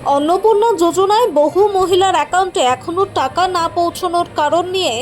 অন্নপূর্ণা যোজনায় বহু মহিলার অ্যাকাউন্টে এখনো টাকা না পৌঁছানোর কারণ নিয়ে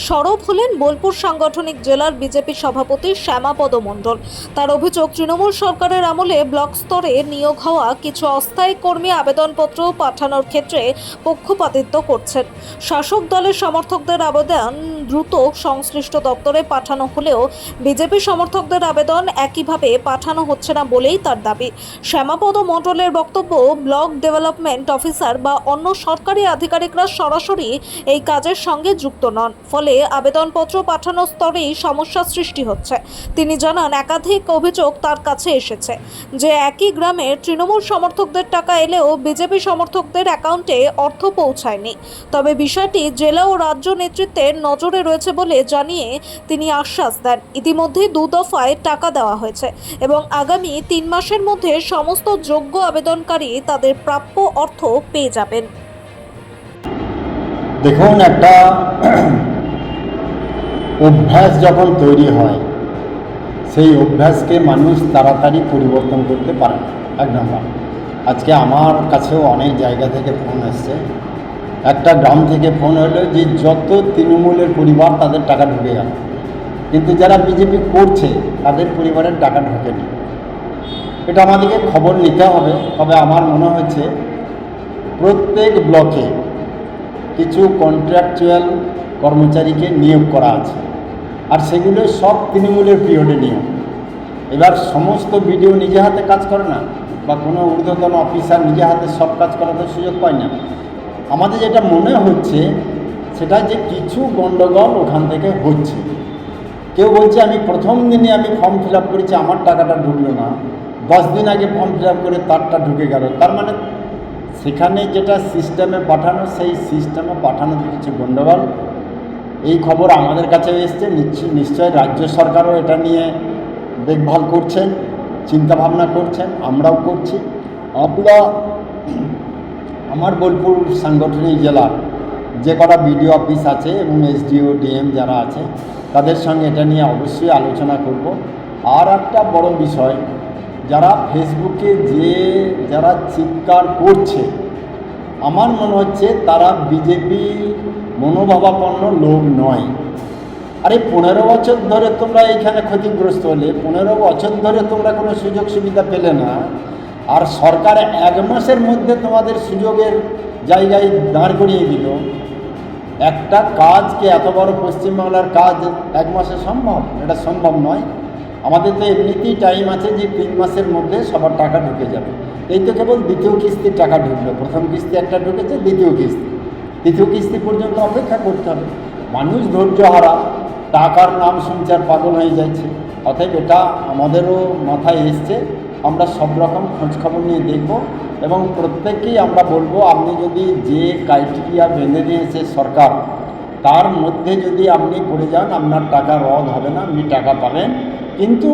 সরব হলেন বোলপুর সাংগঠনিক জেলার বিজেপি সভাপতি শ্যামাপদ মণ্ডল। তার অভিযোগ, তৃণমূল সরকারের আমলে ব্লক স্তরে নিয়োগ হওয়া কিছু অস্থায়ী কর্মী আবেদনপত্র পাঠানোর ক্ষেত্রে পক্ষপাতিত্ব করছেন। শাসক দলের সমর্থকদের আবেদন দ্রুত সংশ্লিষ্ট দপ্তরে পাঠানো হলেও বিজেপি সমর্থকদের আবেদন একইভাবে পাঠানো হচ্ছে না বলেই তার দাবি। শ্যামাপদ মণ্ডলের বক্তব্য, ব্লক ডেভেলপমেন্ট অফিসার বা অন্য সরকারি আধিকারিকরা সরাসরি এই কাজের সঙ্গে যুক্ত নন, ফলে আবেদনপত্র পাঠানোর স্তরেই সমস্যা সৃষ্টি হচ্ছে। তিনি জানান, একাধিক অভিযোগ তার কাছে এসেছে যে একই গ্রামের তৃণমূল সমর্থকদের টাকা এলেও বিজেপি সমর্থকদের অ্যাকাউন্টে অর্থ পৌঁছায়নি। তবে বিষয়টি জেলা ও রাজ্য নেতৃত্বের নজরে রয়েছে বলে জানিয়ে তিনি আশ্বাস দেন, ইতিমধ্যে 2 দফায় টাকা দেওয়া হয়েছে এবং আগামী 3 মাসের মধ্যে সমস্ত যোগ্য আবেদনকারী তাদের প্রাপ্য অর্থ পেয়ে যাবেন। দেখুন, একটা অভ্যাস যখন তৈরি হয় সেই অভ্যাসকে মানুষ তাড়াতাড়ি পরিবর্তন করতে পারে না। এক নম্বর, আজকে আমার কাছেও অনেক জায়গা থেকে ফোন আসছে। একটা গ্রাম থেকে ফোন হলো যে যত তৃণমূলের পরিবার তাদের টাকা ঢুকে গেল, কিন্তু যারা বিজেপি করছে তাদের পরিবারের টাকা ঢোকেনি। এটা আমাদেরকে খবর নিতে হবে। তবে আমার মনে হচ্ছে প্রত্যেক ব্লকে কিছু কন্ট্রাকচুয়াল কর্মচারীকে নিয়োগ করা আছে, আর সেগুলো সব তৃণমূলের পিরিয়ডে নিয়োগ। এবার সমস্ত বিডিও নিজে হাতে কাজ করে না, বা কোনো ঊর্ধ্বতন অফিসার নিজে হাতে সব কাজ করাতে সুযোগ পায় না। আমাদের যেটা মনে হচ্ছে সেটা যে কিছু গণ্ডগোল ওখান থেকে হচ্ছে। কেউ বলছে আমি প্রথম দিনে আমি ফর্ম ফিল আপ করেছি, আমার টাকাটা ঢুকলো না, 10 দিন আগে ফর্ম ফিল আপ করে তারটা ঢুকে গেল। তার মানে সেখানে যেটা সিস্টেমে পাঠানো, সেই সিস্টেমে পাঠানোতে কিছু গণ্ডগোল। এই খবর আমাদের কাছে এসছে। নিশ্চয় রাজ্য সরকারও এটা নিয়ে দেখভাল করছেন, চিন্তাভাবনা করছেন, আমরাও করছি। আমার বোলপুর সাংগঠনিক জেলার যে কটা বিডিও অফিস আছে এবং এসডিও ডিএম যারা আছে তাদের সঙ্গে এটা নিয়ে অবশ্যই আলোচনা করব। আর একটা বড় বিষয়, যারা ফেসবুকে যারা চিৎকার করছে, আমার মনে হচ্ছে তারা বিজেপি মনোভাবাপন্ন লোক নয়। আরে 15 বছর ধরে তোমরা এইখানে ক্ষতিগ্রস্ত হলে, 15 বছর ধরে তোমরা কোনো সুযোগ সুবিধা পেলে না, আর সরকার 1 মাসের মধ্যে তোমাদের সুযোগের জায়গায় দাঁড় করিয়ে দিল। একটা কাজকে, এত বড় পশ্চিমবাংলার কাজ 1 মাসে সম্ভব? এটা সম্ভব নয়। আমাদের তো এমনিতেই টাইম আছে যে 3 মাসের মধ্যে সবার টাকা ঢুকে যাবে। এই তো কেবল দ্বিতীয় কিস্তির টাকা ঢুকলো। প্রথম কিস্তি একটা ঢুকেছে, দ্বিতীয় কিস্তি, তৃতীয় কিস্তি পর্যন্ত অপেক্ষা করতে হবে। মানুষ ধৈর্যহারা, টাকার নাম শুনছে আর পাগল হয়ে যাচ্ছে। অতএব এটা আমাদেরও মাথায় এসছে। আমরা সব রকম খোঁজখবর নিয়ে দেখব এবং প্রত্যেককেই আমরা বলবো, আপনি যদি যে ক্রাইটেরিয়া বেঁধে দিয়েছে সরকার তার মধ্যে যদি আপনি পড়ে যান, আপনার টাকা রদ হবে না, আপনি টাকা পাবেন। কিন্তু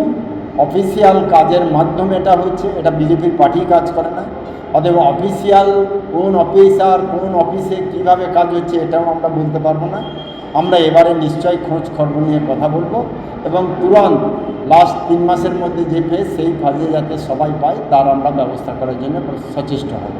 অফিসিয়াল কাজের মাধ্যমে এটা হচ্ছে, এটা বিজেপির পার্টি কাজ করে না। অতএব অফিসিয়াল কোন অফিসার কোন অফিসে কীভাবে কাজ হচ্ছে এটাও আমরা বলতে পারবো না। আমরা এবারে নিশ্চয়ই খোঁজ খবর নিয়ে কথা বলবো এবং তুরন্ত লাস্ট 3 মাসের মধ্যে যে ফেজ, সেই ফাজে যাতে সবাই পায় তার আমরা ব্যবস্থা করার জন্য সচেষ্ট হব।